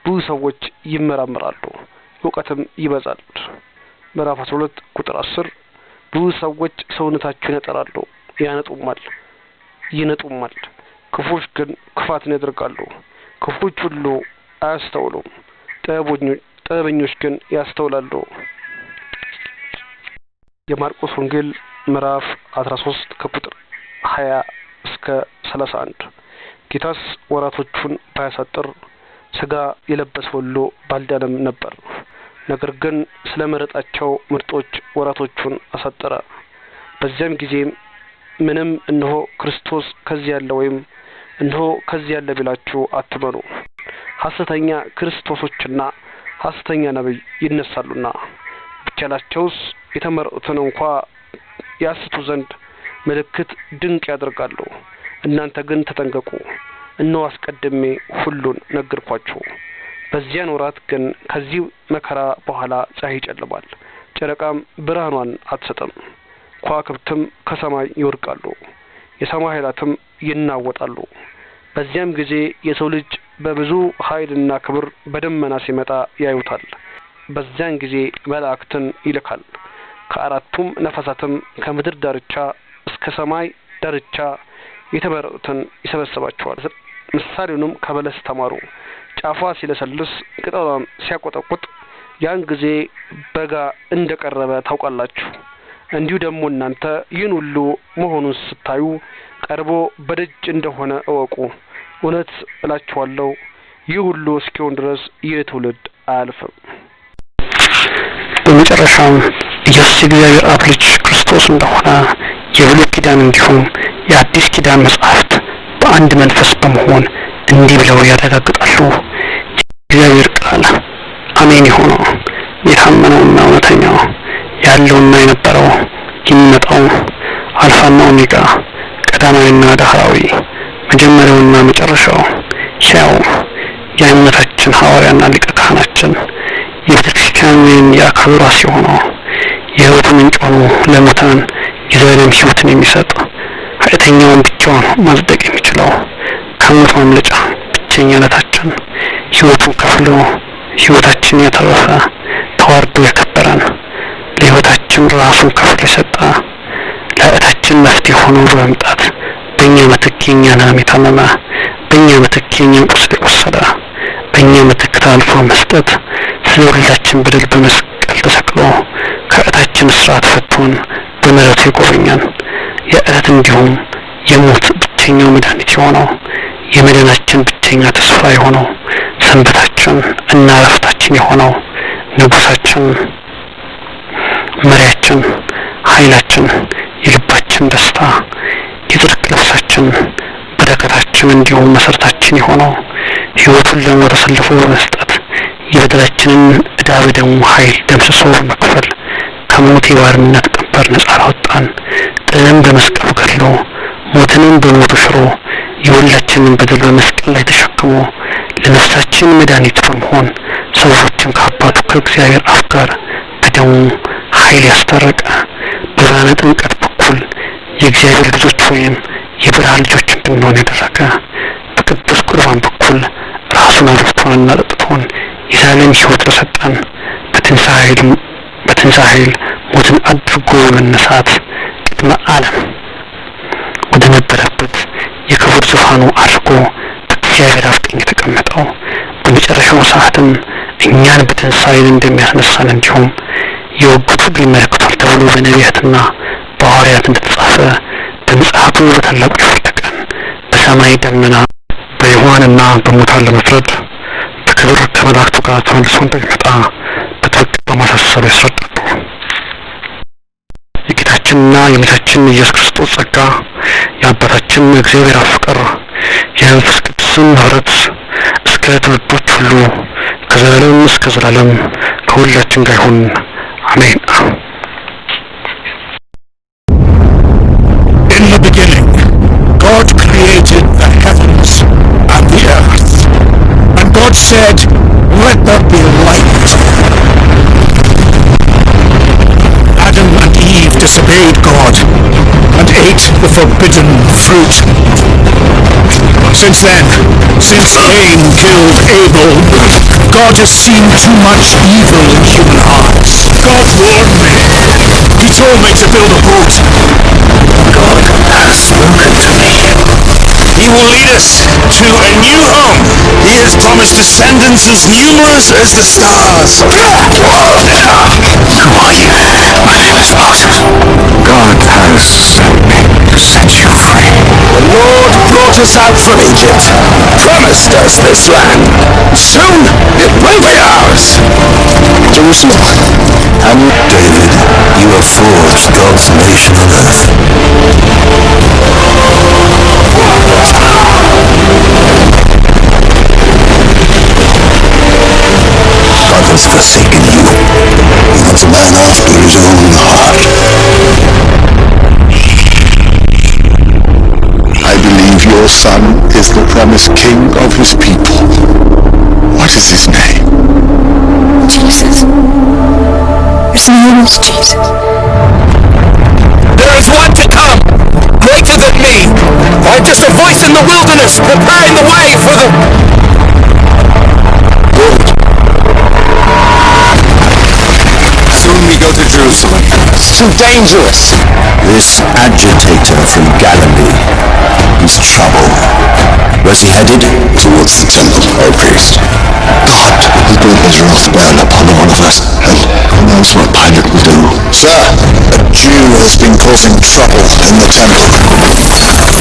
ብዙ ሰዎች ይመራመራሉ፣ እውቀትም ይበዛል። ምዕራፍ 12 ቁጥር 10 ብዙ ሰዎች ሰውነታቸውን ያጠራሉ፣ ይነጡማል። ክፉዎች ግን ክፋትን ያደርጋሉ። ክፉዎች ሁሉ አያስተውሉም፣ ጥበበኞች ግን ያስተውላሉ። የማርቆስ ወንጌል ምዕራፍ 13 ከቁጥር 20 እስከ 31 ጌታስ ወራቶቹን ባያሳጥር ስጋ የለበሰ ሁሉ ባልዳነም ነበር። ነገር ግን ስለመረጣቸው ምርጦች ወራቶቹን አሳጠረ። በዚያም ጊዜ ምንም እነሆ ክርስቶስ ከዚህ ያለ ወይም እነሆ ከዚህ ያለ ቢላችሁ አትመኑ። ሐሰተኛ ክርስቶሶችና ሐሰተኛ ነብይ ይነሳሉና ቢቻላቸውስ የተመረጡትን እንኳ ያስቱ ዘንድ ምልክት ድንቅ ያደርጋሉ። እናንተ ግን ተጠንቀቁ፣ እነሆ አስቀድሜ ሁሉን ነገርኳችሁ። በዚያን ወራት ግን ከዚህ መከራ በኋላ ፀሐይ ይጨልማል፣ ጨረቃም ብርሃኗን አትሰጥም፣ ከዋክብትም ከሰማይ ይወድቃሉ፣ የሰማይ ኃይላትም ይናወጣሉ። በዚያም ጊዜ የሰው ልጅ በብዙ ኃይልና ክብር በደመና ሲመጣ ያዩታል። በዚያን ጊዜ መላእክትን ይልካል፣ ከአራቱም ነፋሳትም ከምድር ዳርቻ እስከ ሰማይ ዳርቻ የተመረጡትን ይሰበስባቸዋል። ምሳሌውንም ከበለስ ተማሩ። ጫፏ ሲለሰልስ ቅጠሏም ሲያቆጠቁጥ ያን ጊዜ በጋ እንደቀረበ ታውቃላችሁ። እንዲሁ ደግሞ እናንተ ይህን ሁሉ መሆኑን ስታዩ ቀርቦ በደጅ እንደሆነ እወቁ። እውነት እላችኋለሁ ይህ ሁሉ እስኪሆን ድረስ ይህ ትውልድ አያልፍም። በመጨረሻም ኢየሱስ የእግዚአብሔር አብ ልጅ ክርስቶስ እንደሆነ የብሉይ ኪዳን እንዲሁም የአዲስ ኪዳን መጻሕፍት በአንድ መንፈስ በመሆን እንዲህ ብለው ያረጋግጣሉ። የእግዚአብሔር ቃል አሜን የሆነው የታመነውና እውነተኛው ያለውና የነበረው የሚመጣው አልፋና ኦሜጋ ቀዳማዊና ዳህራዊ መጀመሪያውና መጨረሻው ሕያው የእምነታችን ሐዋርያና ሊቀ ካህናችን የቤተክርስቲያንን የአካል ራስ የሆነው የሕይወት ምንጭ ሆኖ ለሙታን የዘላለም ሕይወትን የሚሰጥ ኃጢአተኛውን ብቻውን ማጽደቅ የሚችለው ከሞት ማምለጫ ብቸኛነታችን ሕይወቱን ከፍሎ ሕይወታችን ያተረፈ ተዋርዶ የከበረን ለሕይወታችን ራሱን ከፍሎ የሰጠ ለኃጢአታችን መፍትሄ ሆኖ በመምጣት በእኛ ምትክ የእኛን ሕመም የታመመ በእኛ ምትክ የእኛን ቁስል የቆሰለ በእኛ ምትክ ታልፎ መስጠት ስለ ሁላችን በደል በመስቀል ተሰቅሎ ከኃጢአታችን እስራት ፈቶን በምሕረቱ የጎበኘን የዕለት እንዲሁም የሞት ብቸኛው መድኃኒት የሆነው የመዳናችን ብቸኛ ተስፋ የሆነው ሰንበታችን እና ዕረፍታችን የሆነው ንጉሳችን፣ መሪያችን፣ ኃይላችን፣ የልባችን ደስታ፣ የጽድቅ ልብሳችን፣ በረከታችን እንዲሁም መሰረታችን የሆነው ሕይወቱን ለሞት አሳልፎ በመስጠት የበደላችንን ዕዳ በደሙ ኃይል ደምስሶ በመክፈል ከሞት የባርነት ቀንበር ነጻ አወጣን። ጥልን በመስቀሉ ገድሎ ሞትንም በሞቱ ሽሮ የሁላችንን በደል በመስቀል ላይ ተሸክሞ ለነፍሳችን መድኃኒት በመሆን ሰዎችን ከአባቱ ከእግዚአብሔር አብ ጋር በደሙ ኃይል ያስታረቀ በብርሃነ ጥምቀት በኩል የእግዚአብሔር ልጆች ወይም የብርሃን ልጆች እንድንሆን ያደረገ በቅዱስ ቁርባን በኩል ራሱን አብልቶንና ጠጥቶን የዘላለም ሕይወት ለሰጠን በትንሣኤ ኃይል ሞትን አድርጎ በመነሳት ቅድመ ዓለም ወደ ነበረበት የክብር ዙፋኑ አድርጎ በእግዚአብሔር አብ ቀኝ የተቀመጠው በመጨረሻው ሰዓትም እኛን በትንሣኤ እንደሚያስነሳን እንዲሁም የወጉት ሁሉ ይመለከቷል ተብሎ በነቢያትና በሐዋርያት እንደተጻፈ በመጽሐፉ በታላቁ የፍርድ ቀን በሰማይ ደመና በሕያዋንና በሙታን ለመፍረድ በክብር ከመላእክቱ ጋር ተመልሶ እንደሚመጣ በጥብቅ በማሳሰብ ያስረዳሉ። የጌታችንና የመድኃኒታችን ኢየሱስ ክርስቶስ ጸጋ የአባታችን እግዚአብሔር ፍቅር የመንፈስ ቅዱስን ኅብረት እስከ ትውልዶች ሁሉ ከዘላለም እስከ ዘላለም ከሁላችን ጋር ይሁን፣ አሜን። In the beginning, God created the heavens and the earth. And God said, "Let there be light." Adam and Eve disobeyed God and ate the forbidden fruit. Since then, since Cain killed Abel, God has seen too much evil in human hearts. God warned me. He told me to build a boat. God has spoken to me. He will lead us to a new home. He has promised descendants as numerous as the stars. Who are you? My name is Moses. God has sent me to set you free. The Lord brought us out from Egypt, promised us this land. Soon it will be ours. Jerusalem. And David, you have forged God's nation on earth. God has forsaken you. He wants a man after his own heart. I believe your son is the promised king of his people. What is his name? Jesus. His name is Jesus. There is one to come, greater than me. I'm just a voice in the wilderness, preparing the way for the... Soon we go to Jerusalem. It's too dangerous. This agitator from Galilee, he's trouble. Where's he headed? Towards the temple, O priest. God will bring his wrath down upon all of us, and who knows what Pilate will do. Sir, a Jew has been causing trouble in the temple.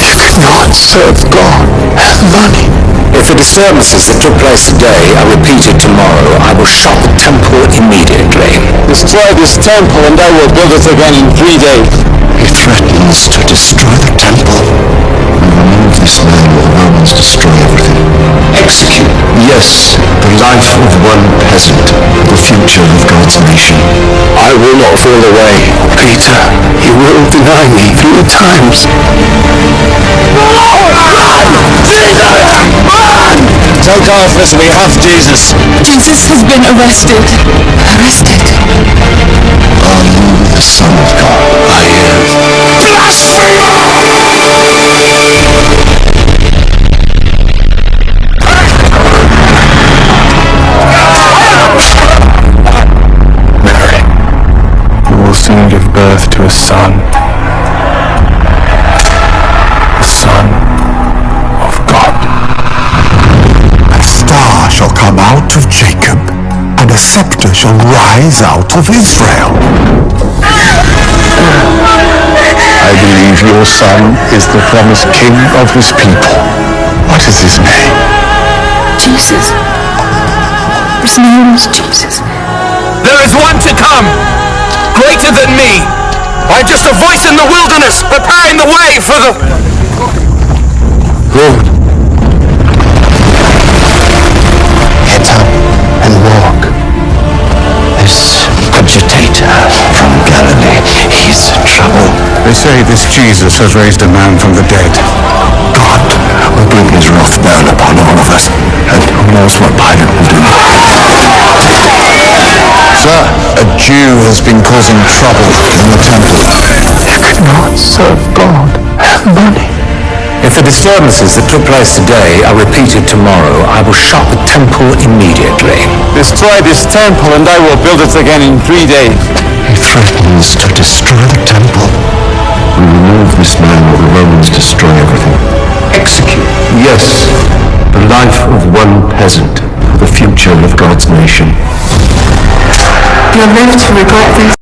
You could not serve God and money. If the disturbances that took place today are repeated tomorrow, I will shut the temple immediately. Destroy this temple and I will build it again in 3 days. He threatens to destroy the temple. Remove this man or the Romans destroy everything. Execute. Yes, the life of one peasant, the future of God's nation. I will not fall away. Peter, you will deny me 3 times. Tell Caiaphas we have Jesus. Jesus has been arrested. Arrested. Are you the Son of God? I am. Blasphemer! Mary, you will soon give birth to a son. The Son of God. A star shall come out of Jacob, and a scepter shall rise out of Israel. I believe your son is the promised king of his people. What is his name? Jesus. His name is Jesus. There is one to come, greater than me. I'm just a voice in the wilderness, preparing the way for the... Lord, get up and walk. This agitator from Galilee, he's trouble. They say this Jesus has raised a man from the dead. God will bring his wrath down upon all of us, and who knows what Pilate will do. Sir, a Jew has been causing trouble in the temple. You could not serve God and money. If the disturbances that took place today are repeated tomorrow, I will shut the temple immediately. Destroy this temple and I will build it again in 3 days. He threatens to destroy the temple. We remove this man or the Romans destroy everything. Execute. Yes, the life of one peasant for the future future of God's nation. You'll live to regret this.